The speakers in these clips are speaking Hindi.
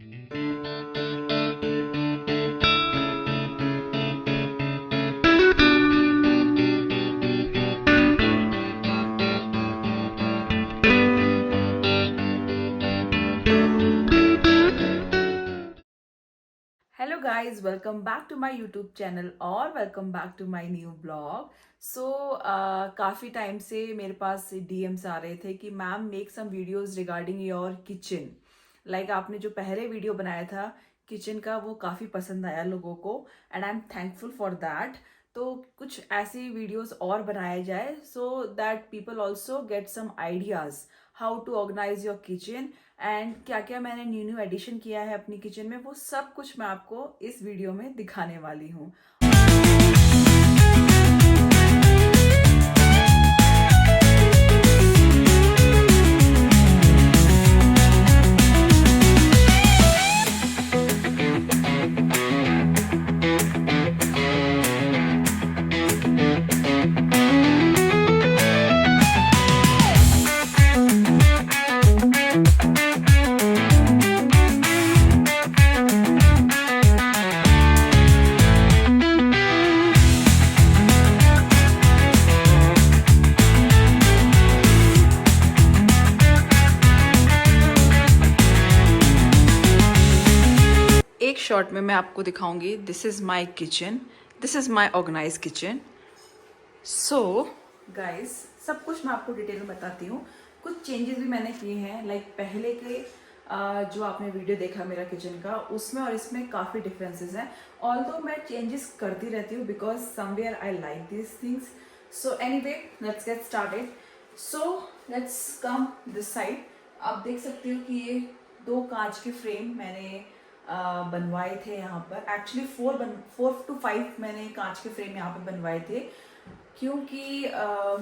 Hello guys, welcome back to my YouTube channel और welcome back to my new blog. So काफ़ी टाइम से मेरे पास डीएम्स आ रहे थे कि ma'am make some videos regarding your kitchen. Like आपने जो पहले वीडियो बनाया था किचन का वो काफ़ी पसंद आया लोगों को and I am thankful for that. तो कुछ ऐसी वीडियोस और बनाया जाए so that people also get some ideas how to organise your kitchen and क्या क्या मैंने न्यू न्यू एडिशन किया है अपनी किचन में, वो सब कुछ मैं आपको इस वीडियो में दिखाने वाली हूँ। एक शॉट में मैं आपको दिखाऊंगी this is my kitchen, this is my organise kitchen. So guys, सब कुछ मैं आपको डिटेल में बताती हूँ। कुछ चेंजेस भी मैंने किए हैं, लाइक पहले के जो आपने वीडियो देखा मेरा किचन का उसमें और इसमें काफ़ी डिफरेंसेस हैं। ऑल्दो मैं चेंजेस करती रहती हूँ because somewhere I like this things. So anyway, let's get started. So let's come this side. आप देख सकते हो कि ये दो कांच के फ्रेम मैंने बनवाए थे यहाँ पर। एक्चुअली 4 to 5 मैंने कांच के फ्रेम यहाँ पर बनवाए थे क्योंकि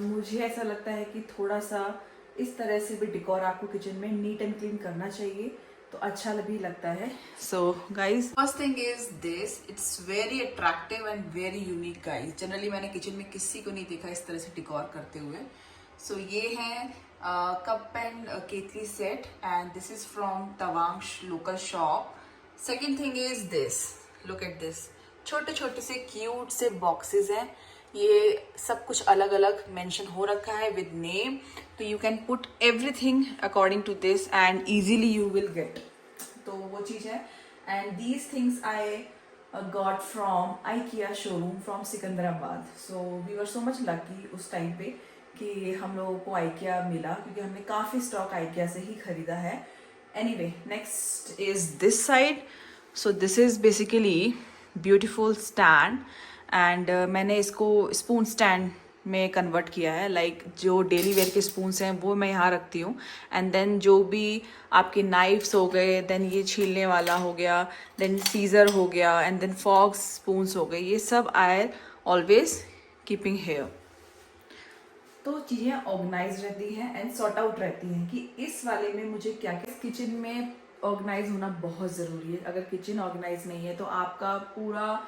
मुझे ऐसा लगता है कि थोड़ा सा इस तरह से भी डेकोर आपको किचन में नीट एंड क्लीन करना चाहिए तो अच्छा भी लगता है। So guys, first thing is this, it's very attractive and very unique guys. Generally मैंने किचन में किसी को नहीं देखा इस तरह से डेकोर करते हुए। सो ये है कप एंड केतली set and this is from Tawang local shop. Second thing is this, look at this, छोटे छोटे से क्यूट से बॉक्सेस हैं। ये सब कुछ अलग अलग मेंशन हो रखा है विद नेम, तो you can put everything according to this and easily you will get. तो वो चीज़ है। And these things I got from IKEA showroom from Secunderabad. So we were so much lucky उस टाइम पे कि हम लोगों को IKEA मिला क्योंकि हमने काफ़ी स्टॉक IKEA से ही खरीदा है। Anyway, next is this side. So this is basically beautiful stand and मैंने इसको स्पून स्टैंड में कन्वर्ट किया है। लाइक जो डेली वेयर के स्पून्स हैं वो मैं यहाँ रखती हूँ एंड देन जो भी आपके नाइफ्स हो गए, देन ये छीलने वाला हो गया, देन सीजर हो गया एंड देन फॉक्स स्पून्स हो गए, ये सब आई ऑलवेज कीपिंग हेयर। तो चीज़ें ऑर्गेनाइज रहती हैं एंड सॉर्ट आउट रहती हैं कि इस वाले में मुझे क्या क्या। किचन में ऑर्गेनाइज होना बहुत ज़रूरी है। अगर किचन ऑर्गेनाइज नहीं है तो आपका पूरा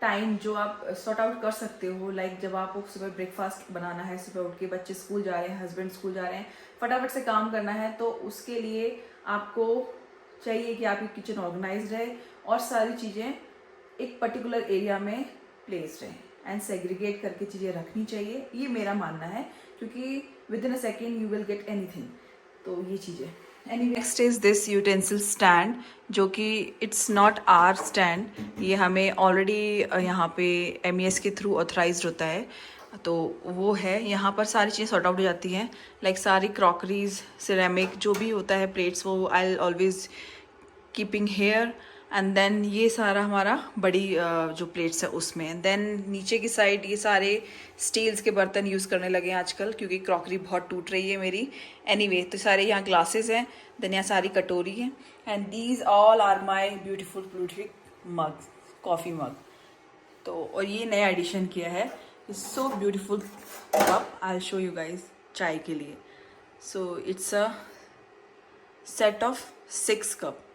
टाइम जो आप सॉर्ट आउट कर सकते हो, लाइक जब आपको सुबह ब्रेकफास्ट बनाना है, सुबह उठ के बच्चे स्कूल जा रहे हैं, हस्बैंड स्कूल जा रहे हैं, फटाफट से काम करना है, तो उसके लिए आपको चाहिए कि आपकी किचन ऑर्गेनाइज रहे और सारी चीज़ें एक पर्टिकुलर एरिया में प्लेस रहे एंड सेग्रीगेट करके चीज़ें रखनी चाहिए। ये मेरा मानना है क्योंकि with in a second you will get anything. तो ये चीज़ें। Next is this utensil stand, जो कि इट्स नॉट आर स्टैंड, ये हमें ऑलरेडी यहाँ पे MES के थ्रू ऑथराइज्ड होता है, तो वो है। यहाँ पर सारी चीज़ें सॉर्ट आउट हो जाती हैं, लाइक सारी क्रॉकरीज, सिरेमिक जो भी होता है, प्लेट्स, वो I always keeping here. And then ये सारा हमारा बड़ी जो प्लेट्स है उसमें। देन नीचे की साइड ये सारे स्टील्स के बर्तन यूज़ करने लगे हैं आजकल क्योंकि क्रॉकरी बहुत टूट रही है मेरी। एनीवे, तो सारे यहाँ ग्लासेस हैं, देन यहाँ सारी कटोरी है and these all are my beautiful प्लूट्रिक मग, कॉफ़ी मग। तो और ये नया एडिशन किया है, so beautiful cup, I show you guys चाय के लिए। So it's a set of 6 cup.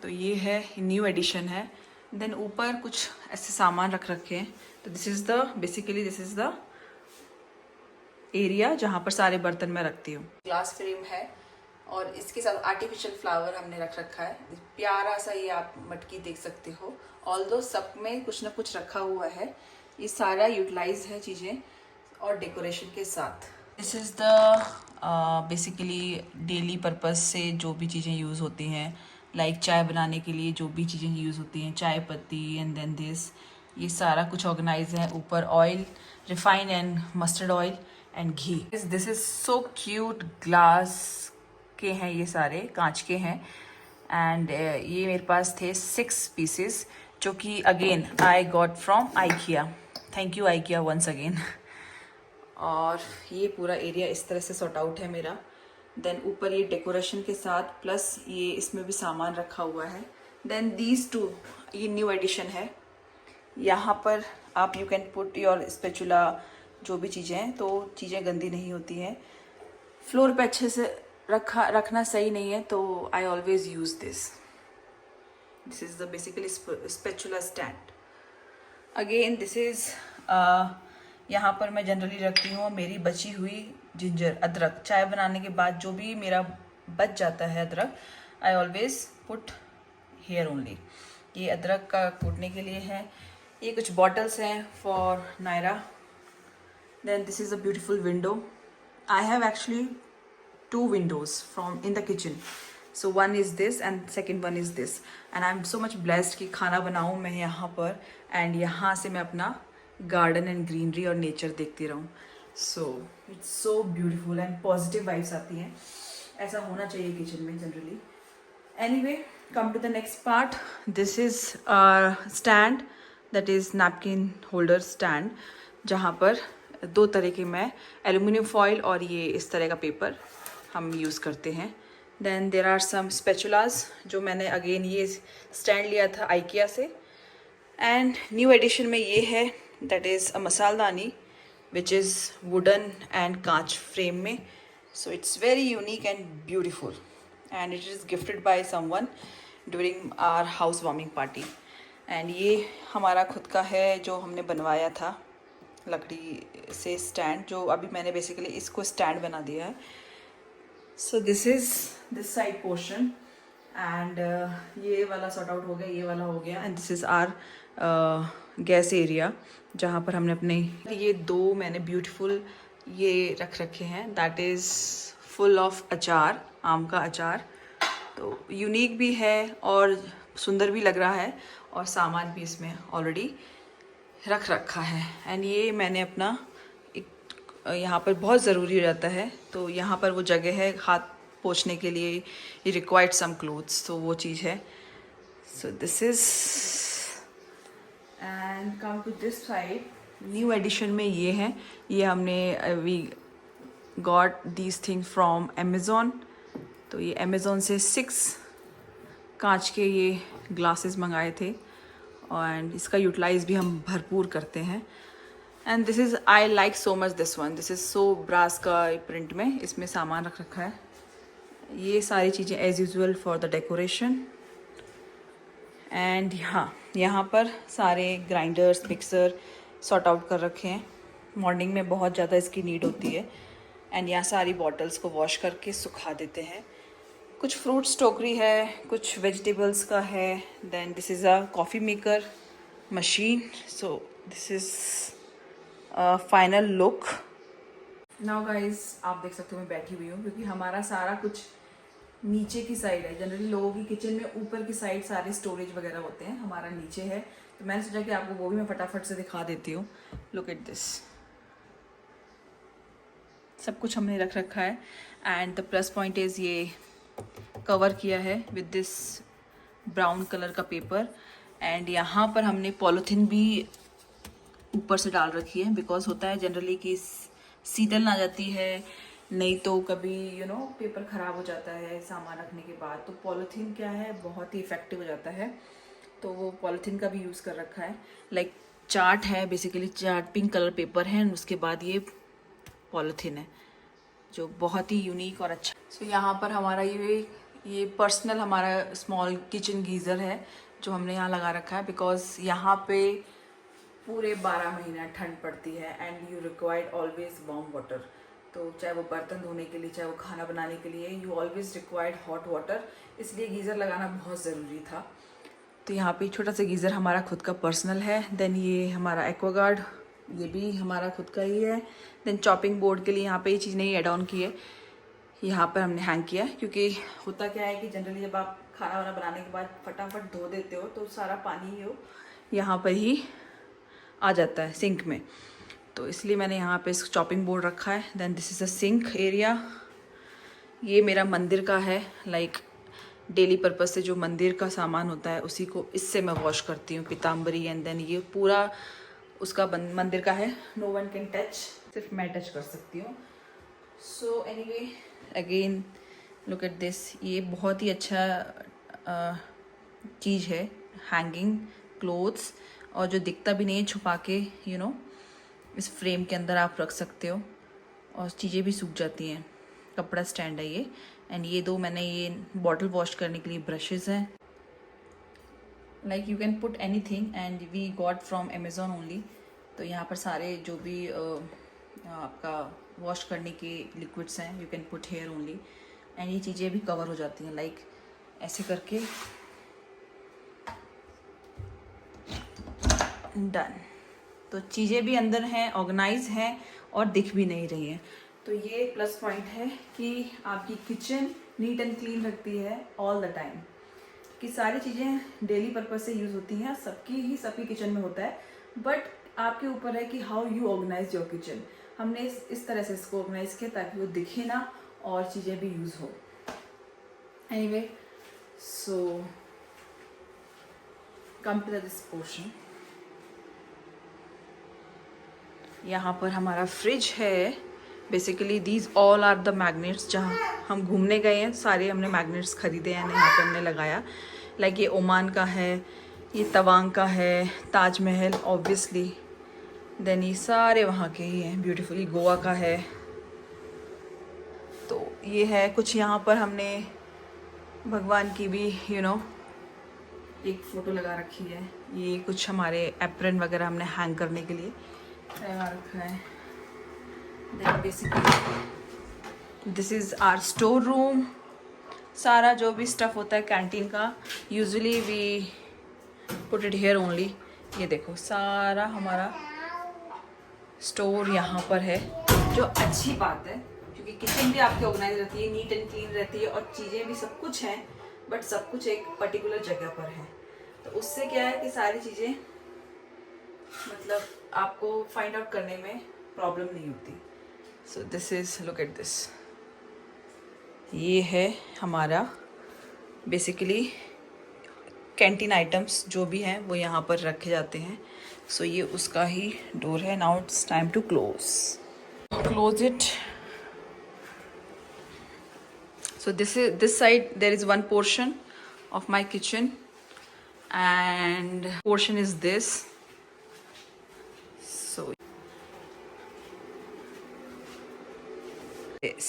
तो ये है, न्यू एडिशन है। देन ऊपर कुछ ऐसे सामान रख रखे हैं। तो this is the basically this is the area जहाँ पर सारे बर्तन मैं रखती हूँ। ग्लास फ्रेम है और इसके साथ आर्टिफिशियल फ्लावर हमने रख रखा है, प्यारा सा ये आप मटकी देख सकते हो। ऑल्दो सब में कुछ ना कुछ रखा हुआ है, ये सारा यूटिलाइज है चीज़ें और डेकोरेशन के साथ। This is the basically daily purpose से जो भी चीज़ें यूज़ होती हैं, लाइक चाय बनाने के लिए जो भी चीज़ें यूज़ होती हैं, चाय पत्ती एंड देन दिस, ये सारा कुछ ऑर्गेनाइज है। ऊपर oil, refined and mustard oil and ghee. This is so cute, glass के हैं ये सारे, कांच के हैं। एंड ये मेरे पास थे 6 पीसेस, जो कि again I got from IKEA. Thank you IKEA once again. और ये पूरा एरिया इस तरह से सॉर्ट आउट है मेरा। देन ऊपर ये डेकोरेशन के साथ प्लस ये इसमें भी सामान रखा हुआ है। देन दीज टू, ये न्यू एडिशन है। यहाँ पर आप you can put your spatula, जो भी चीज़ें हैं, तो चीज़ें गंदी नहीं होती हैं। फ्लोर पे अच्छे से रखना सही नहीं है, तो I always use this. This is the basically spatula stand. Again this is यहाँ पर मैं जनरली रखती हूँ मेरी बची हुई जिंजर, अदरक। चाय बनाने के बाद जो भी मेरा बच जाता है अदरक, I always put hair only. ये अदरक का कूटने के लिए है। ये कुछ बॉटल्स हैं for Nayra. Then this is a beautiful window. I have actually 2 windows from in the kitchen, so one is this and second one is this, and I'm so much blessed कि खाना बनाऊँ मैं यहाँ पर, and यहाँ से मैं अपना गार्डन एंड ग्रीनरी और नेचर देखती रहूँ। So it's so beautiful and positive vibes आती हैं। ऐसा होना चाहिए किचन में generally. Anyway, come to the next part. This is stand, that is napkin holder stand, जहाँ पर 2 तरह के मैं एल्यूमिनियम फॉयल और ये इस तरह का पेपर हम यूज़ करते हैं। देन देर आर सम स्पेचुलास, जो मैंने अगेन ये स्टैंड लिया था आइकिया से। एंड न्यू एडिशन में ये है, that is a masaldani which is wooden and कांच फ्रेम में। So it's very unique and beautiful, and it is gifted by someone during our house warming party. And ये हमारा खुद का है, जो हमने बनवाया था लकड़ी से स्टैंड, जो अभी मैंने बेसिकली इसको स्टैंड बना दिया है। So this is this side portion, and ये वाला सॉर्ट आउट हो गया, ये वाला हो गया। And this is our gas area, जहाँ पर हमने अपने ये 2 मैंने ब्यूटीफुल ये रख रखे हैं, दैट इज़ फुल ऑफ अचार, आम का अचार। तो यूनिक भी है और सुंदर भी लग रहा है, और सामान भी इसमें ऑलरेडी रख रखा है। एंड ये मैंने अपना यहाँ पर बहुत ज़रूरी हो जाता है, तो यहाँ पर वो जगह है हाथ पोंछने के लिए, ये रिक्वायर्ड सम क्लोथ्स, तो वो चीज़ है। So this is, and come to this side. New addition में ये है, ये हमने we got these things from Amazon. तो ये अमेज़ॉन से 6 कांच के ये ग्लासेस मंगाए थे, एंड इसका यूटिलाइज़ भी हम भरपूर करते हैं। And this is, I like so much this one, this is so brass का प्रिंट में इसमें सामान रख रखा है। ये सारी चीज़ें as usual for the decoration. And यहाँ पर सारे ग्राइंडर्स, मिक्सर सॉर्ट आउट कर रखे हैं। मॉर्निंग में बहुत ज़्यादा इसकी नीड होती है। एंड यहाँ सारी बॉटल्स को वॉश करके सुखा देते हैं। कुछ फ्रूट्स टोकरी है, कुछ वेजिटेबल्स का है। Then this is a coffee maker machine. So this is final look. Now guys, आप देख सकते हो मैं बैठी हुई हूँ, क्योंकि हमारा सारा कुछ नीचे की साइड है। जनरली लोगों की किचन में ऊपर की साइड सारे स्टोरेज वगैरह होते हैं, हमारा नीचे है। तो मैंने सोचा कि आपको वो भी मैं फटाफट से दिखा देती हूँ। लुक एट दिस, सब कुछ हमने रख रखा है। And the plus point is ये कवर किया है विद दिस ब्राउन कलर का पेपर। एंड यहाँ पर हमने पॉलीथीन भी ऊपर से डाल रखी है, बिकॉज होता है जनरली कि सीतल ना जाती है, नहीं तो कभी पेपर ख़राब हो जाता है सामान रखने के बाद। तो पॉलीथीन क्या है, बहुत ही इफ़ेक्टिव हो जाता है, तो वो पॉलीथीन का भी यूज़ कर रखा है। लाइक चार्ट है, basically chart pink colour paper है, उसके बाद ये पॉलीथीन है, जो बहुत ही यूनिक और अच्छा। सो यहाँ पर हमारा ये पर्सनल हमारा स्मॉल किचन गीज़र है, जो हमने यहाँ लगा रखा है, बिकॉज यहाँ पे पूरे 12 महीना ठंड पड़ती है and you required always warm water. तो चाहे वो बर्तन धोने के लिए, चाहे वो खाना बनाने के लिए, you always required hot water, इसलिए गीज़र लगाना बहुत ज़रूरी था। तो यहाँ पे छोटा सा गीज़र हमारा खुद का पर्सनल है। देन ये हमारा एक्वागार्ड, ये भी हमारा खुद का ही है। देन चॉपिंग बोर्ड के लिए यहाँ पे ये चीज़ नहीं एड ऑन की है, यहाँ पर हमने हैंग किया, क्योंकि होता क्या है कि जनरली जब आप खाना वाना बनाने के बाद फटाफट धो देते हो तो सारा पानी हो यहाँ पर ही आ जाता है सिंक में, तो इसलिए मैंने यहाँ पे इस चॉपिंग बोर्ड रखा है। Then this is a sink area. ये मेरा मंदिर का है, लाइक डेली पर्पस से जो मंदिर का सामान होता है उसी को इससे मैं वॉश करती हूँ, पीताम्बरी। एंड देन ये पूरा उसका मंदिर का है, नो वन कैन टच, सिर्फ मैं टच कर सकती हूँ। So anyway again look at this, ये बहुत ही अच्छा चीज़ है, हैंगिंग क्लोथ्स, और जो दिखता भी नहीं है, छुपा के यू नो इस फ्रेम के अंदर आप रख सकते हो और चीज़ें भी सूख जाती हैं। कपड़ा स्टैंड है ये। एंड ये दो मैंने ये बॉटल वॉश करने के लिए ब्रशेज़ हैं, like you can put anything and we got from Amazon only. तो यहाँ पर सारे जो भी आपका वॉश करने के लिक्विड्स हैं you can put here only, and ये चीज़ें भी कवर हो जाती हैं, लाइक ऐसे करके डन। तो चीज़ें भी अंदर हैं, ऑर्गेनाइज हैं और दिख भी नहीं रही हैं। तो ये प्लस पॉइंट है कि आपकी किचन नीट एंड क्लीन रखती है ऑल द टाइम, कि सारी चीज़ें डेली पर्पज से यूज़ होती हैं, सबकी किचन में होता है, बट आपके ऊपर है कि how you organise your kitchen. हमने इस तरह से इसको ऑर्गेनाइज किया ताकि वो दिखे ना और चीज़ें भी यूज़ हो। Anyway so come to this portion. यहाँ पर हमारा फ्रिज है। Basically these all are the magnets, जहाँ हम घूमने गए हैं सारे हमने मैग्नेट्स खरीदे हैं, यहाँ पे हमने लगाया। लाइक ये ओमान का है, ये तवांग का है, ताजमहल ऑब्वियसली, देन ये सारे वहाँ के ही हैं, ब्यूटीफुली गोवा का है। तो ये है कुछ, यहाँ पर हमने भगवान की भी यू नो एक फ़ोटो लगा रखी है। ये कुछ हमारे एप्रन वगैरह हमने हैंग करने के लिए लगा रखा है। Then basically this is our store room. सारा जो भी स्टफ़ होता है कैंटीन का usually we put it here only. ये देखो सारा हमारा स्टोर यहाँ पर है, जो अच्छी बात है क्योंकि किचन भी आपकी ऑर्गेनाइज रहती है, नीट एंड क्लीन रहती है, और चीज़ें भी सब कुछ हैं, बट सब कुछ एक पर्टिकुलर जगह पर है। तो उससे क्या है कि सारी चीज़ें मतलब आपको फाइंड आउट करने में प्रॉब्लम नहीं होती। सो this is, look at this, ये है हमारा बेसिकली कैंटीन आइटम्स जो भी हैं वो यहाँ पर रखे जाते हैं। सो ये उसका ही डोर है। Now it's time to close it. So this side there is one portion of my kitchen and portion is this. So this.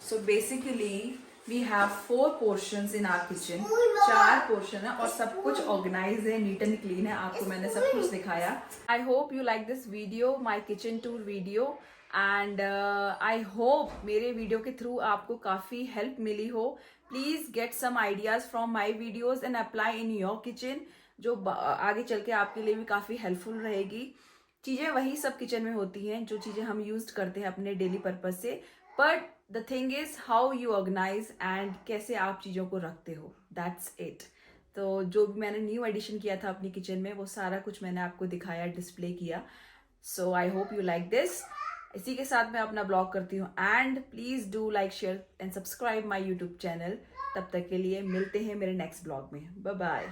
So basically we have 4 portions in our kitchen. 4 portion है और सब कुछ organized है, neat and clean है। आपको मैंने सब कुछ दिखाया। I hope you like this video, my kitchen tour video. And I hope मेरे वीडियो के थ्रू आपको काफ़ी हेल्प मिली हो। Please get some ideas from my videos and apply in your kitchen, जो आगे चल के आपके लिए भी काफ़ी हेल्पफुल रहेगी। चीज़ें वही सब किचन में होती हैं जो चीज़ें हम यूज करते हैं अपने डेली पर्पज से, but the thing is how you organise and कैसे आप चीज़ों को रखते हो, दैट्स इट। तो जो भी मैंने न्यू एडिशन किया था अपनी किचन में वो सारा कुछ मैंने आपको दिखाया, डिस्प्ले किया। So I hope you like this. इसी के साथ मैं अपना ब्लॉग करती हूँ and please do like, share and subscribe my YouTube channel. तब तक के लिए मिलते हैं मेरे नेक्स्ट ब्लॉग में। Bye bye.